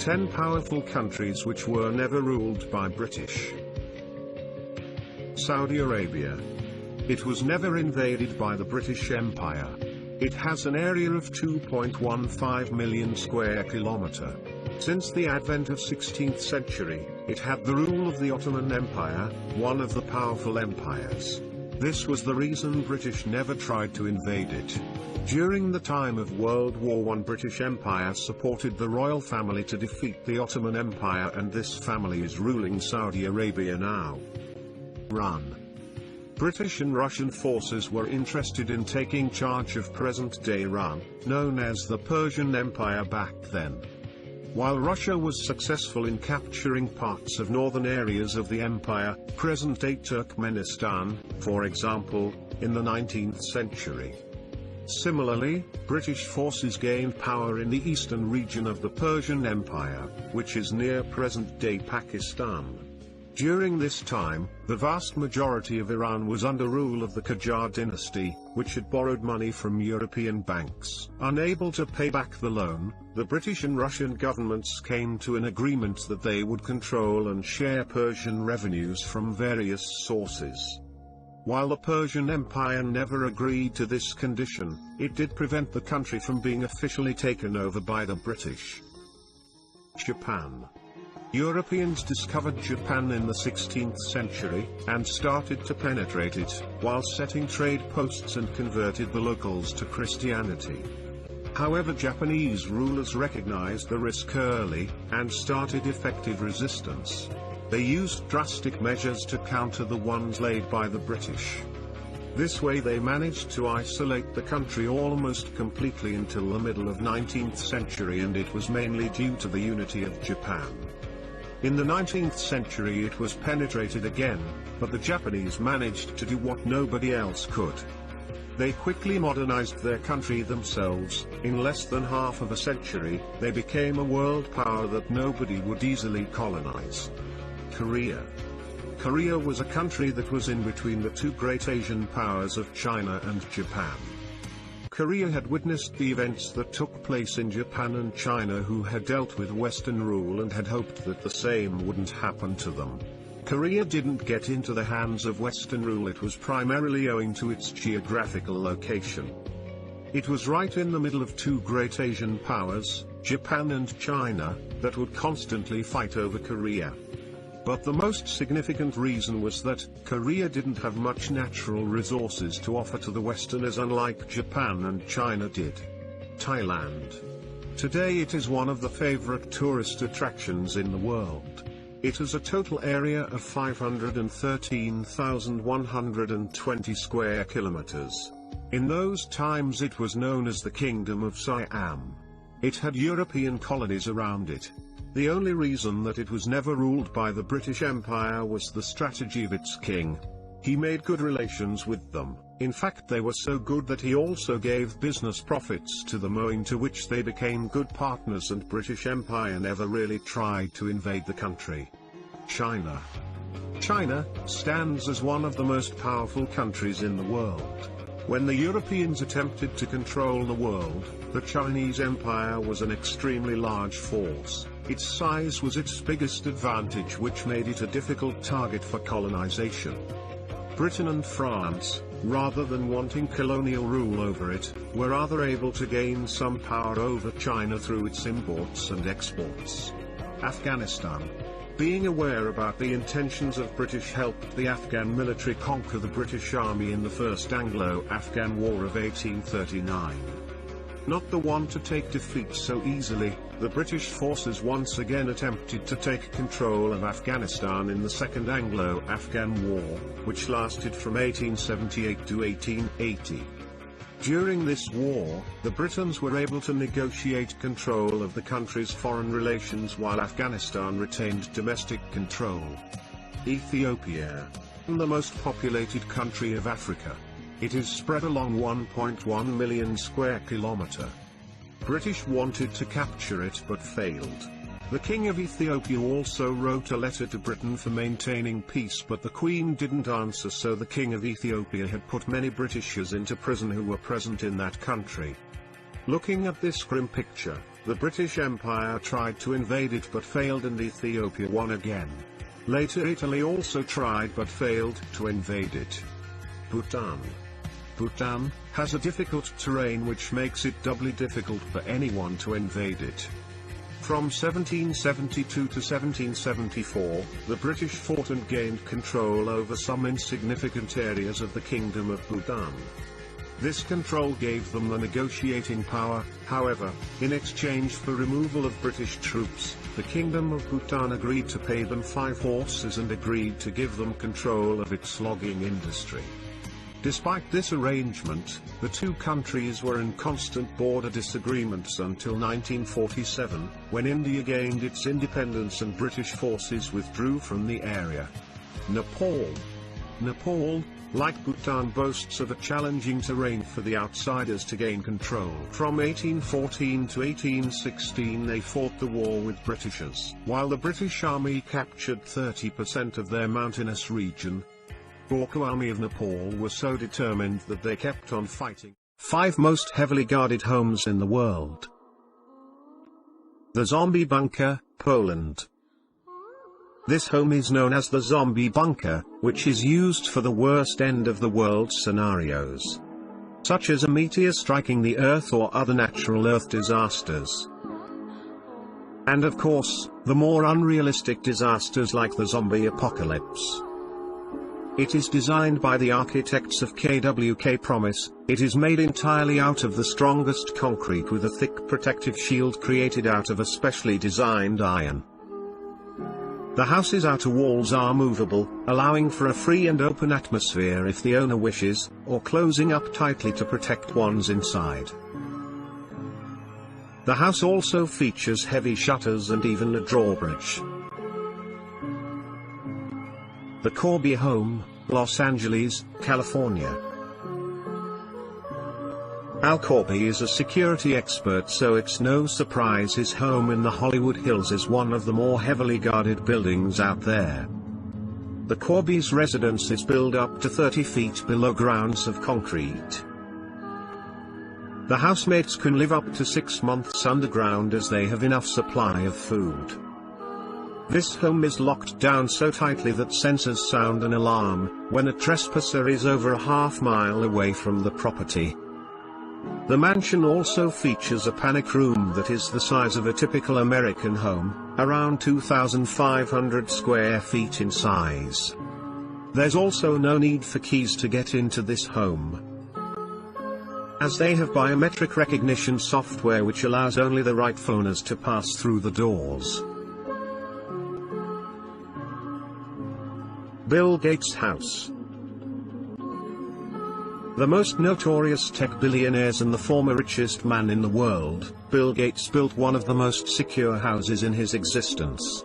10 powerful countries which were never ruled by British. Saudi Arabia. It was never invaded by the British Empire. It has an area of 2.15 million square kilometer. Since the advent of 16th century, it had the rule of the Ottoman Empire, one of the powerful empires. This was the reason British never tried to invade it. During the time of World War I, British Empire supported the royal family to defeat the Ottoman Empire, and this family is ruling Saudi Arabia now. Iran. British and Russian forces were interested in taking charge of present-day Iran, known as the Persian Empire back then. While Russia was successful in capturing parts of northern areas of the empire, present-day Turkmenistan, for example, in the 19th century. Similarly, British forces gained power in the eastern region of the Persian Empire, which is near present-day Pakistan. During this time, the vast majority of Iran was under rule of the Qajar dynasty, which had borrowed money from European banks. Unable to pay back the loan, the British and Russian governments came to an agreement that they would control and share Persian revenues from various sources. While the Persian Empire never agreed to this condition, it did prevent the country from being officially taken over by the British. Japan. Europeans discovered Japan in the 16th century, and started to penetrate it, while setting trade posts and converted the locals to Christianity. However, Japanese rulers recognized the risk early, and started effective resistance. They used drastic measures to counter the ones laid by the British. This way they managed to isolate the country almost completely until the middle of 19th century, and it was mainly due to the unity of Japan. In the 19th century it was penetrated again, but the Japanese managed to do what nobody else could. They quickly modernized their country themselves. In less than half of a century, they became a world power that nobody would easily colonize. Korea. Korea was a country that was in between the two great Asian powers of China and Japan. Korea had witnessed the events that took place in Japan and China, who had dealt with Western rule and had hoped that the same wouldn't happen to them. Korea didn't get into the hands of Western rule. It was primarily owing to its geographical location. It was right in the middle of two great Asian powers, Japan and China, that would constantly fight over Korea. But the most significant reason was that Korea didn't have much natural resources to offer to the Westerners, unlike Japan and China did. Thailand. Today it is one of the favorite tourist attractions in the world. It has a total area of 513,120 square kilometers. In those times it was known as the Kingdom of Siam. It had European colonies around it. The only reason that it was never ruled by the British Empire was the strategy of its king. He made good relations with them. In fact, they were so good that he also gave business profits to them, owing to which they became good partners, and British Empire never really tried to invade the country. China. China stands as one of the most powerful countries in the world. When the Europeans attempted to control the world, the Chinese Empire was an extremely large force. Its size was its biggest advantage, which made it a difficult target for colonization. Britain and France, rather than wanting colonial rule over it, were rather able to gain some power over China through its imports and exports. Afghanistan. Being aware about the intentions of British helped the Afghan military conquer the British Army in the First Anglo-Afghan War of 1839. Not the one to take defeat so easily, the British forces once again attempted to take control of Afghanistan in the Second Anglo-Afghan War, which lasted from 1878 to 1880. During this war, the Britons were able to negotiate control of the country's foreign relations while Afghanistan retained domestic control. Ethiopia. The most populated country of Africa. It is spread along 1.1 million square kilometer. British wanted to capture it but failed. The King of Ethiopia also wrote a letter to Britain for maintaining peace, but the Queen didn't answer, so the King of Ethiopia had put many Britishers into prison who were present in that country. Looking at this grim picture, The British Empire tried to invade it but failed, and Ethiopia won again. Later Italy also tried but failed to invade it. Bhutan. Bhutan has a difficult terrain which makes it doubly difficult for anyone to invade it. From 1772 to 1774, the British fought and gained control over some insignificant areas of the Kingdom of Bhutan. This control gave them the negotiating power. However, in exchange for removal of British troops, the Kingdom of Bhutan agreed to pay them 5 horses and agreed to give them control of its logging industry. Despite this arrangement, the two countries were in constant border disagreements until 1947, when India gained its independence and British forces withdrew from the area. Nepal. Nepal, like Bhutan, boasts of a challenging terrain for the outsiders to gain control. From 1814 to 1816 they fought the war with Britishers. While the British Army captured 30% of their mountainous region, the Gorkha Army of Nepal were so determined that they kept on fighting. 5 most heavily guarded homes in the world. The Zombie Bunker, Poland. This home is known as the Zombie Bunker, which is used for the worst end of the world scenarios, such as a meteor striking the Earth or other natural Earth disasters. And of course, the more unrealistic disasters like the zombie apocalypse. It is designed by the architects of KWK Promise. It is made entirely out of the strongest concrete with a thick protective shield created out of a specially designed iron. The house's outer walls are movable, allowing for a free and open atmosphere if the owner wishes, or closing up tightly to protect one's inside. The house also features heavy shutters and even a drawbridge. The Corby Home, Los Angeles, California. Al Corby is a security expert, so it's no surprise his home in the Hollywood Hills is one of the more heavily guarded buildings out there. The Corby's residence is built up to 30 feet below grounds of concrete. The housemates can live up to 6 months underground as they have enough supply of food. This home is locked down so tightly that sensors sound an alarm when a trespasser is over a half-mile away from the property. The mansion also features a panic room that is the size of a typical American home, around 2,500 square feet in size. There's also no need for keys to get into this home, as they have biometric recognition software which allows only the rightful owners to pass through the doors. Bill Gates' house. The most notorious tech billionaires and the former richest man in the world, Bill Gates built one of the most secure houses in his existence.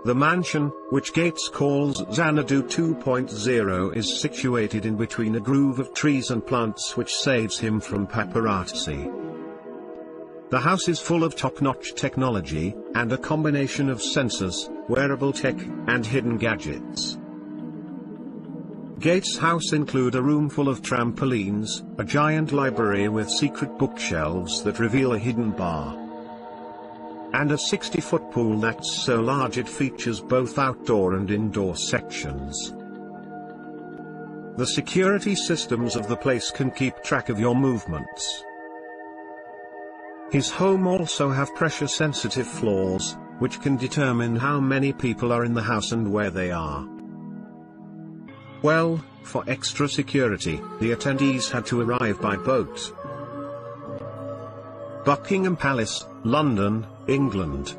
The mansion, which Gates calls Xanadu 2.0, is situated in between a grove of trees and plants which saves him from paparazzi. The house is full of top-notch technology, and a combination of sensors, wearable tech, and hidden gadgets. Gates' house includes a room full of trampolines, a giant library with secret bookshelves that reveal a hidden bar, and a 60-foot pool that's so large it features both outdoor and indoor sections. The security systems of the place can keep track of your movements. His home also have pressure-sensitive floors, which can determine how many people are in the house and where they are. Well, for extra security, the attendees had to arrive by boat. Buckingham Palace, London, England.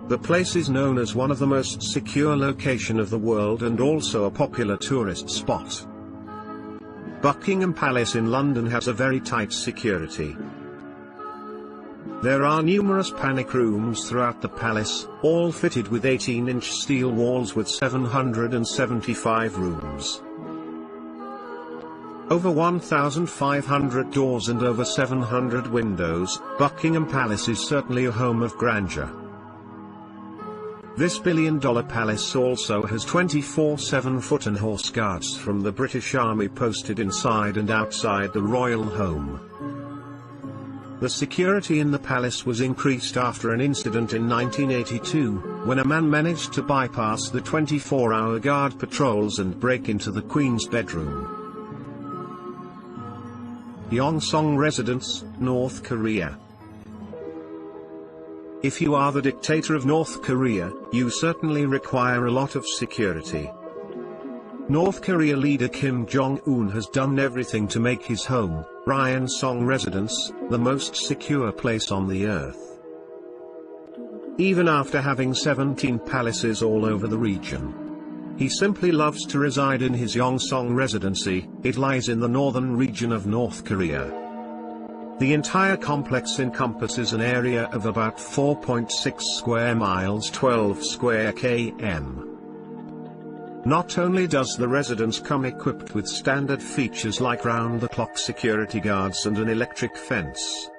The place is known as one of the most secure locations of the world and also a popular tourist spot. Buckingham Palace in London has a very tight security. There are numerous panic rooms throughout the palace, all fitted with 18-inch steel walls with 775 rooms. Over 1,500 doors and over 700 windows, Buckingham Palace is certainly a home of grandeur. This billion-dollar palace also has 24/7 foot and horse guards from the British Army posted inside and outside the royal home. The security in the palace was increased after an incident in 1982, when a man managed to bypass the 24-hour guard patrols and break into the Queen's bedroom. Yongsan Residence, North Korea. If you are the dictator of North Korea, you certainly require a lot of security. North Korea leader Kim Jong-un has done everything to make his home, Ryonsong Residence, the most secure place on the earth. Even after having 17 palaces all over the region. He simply loves to reside in his Yongsan Residency. It lies in the northern region of North Korea. The entire complex encompasses an area of about 4.6 square miles 12 square km. Not only does the residence come equipped with standard features like round-the-clock security guards and an electric fence,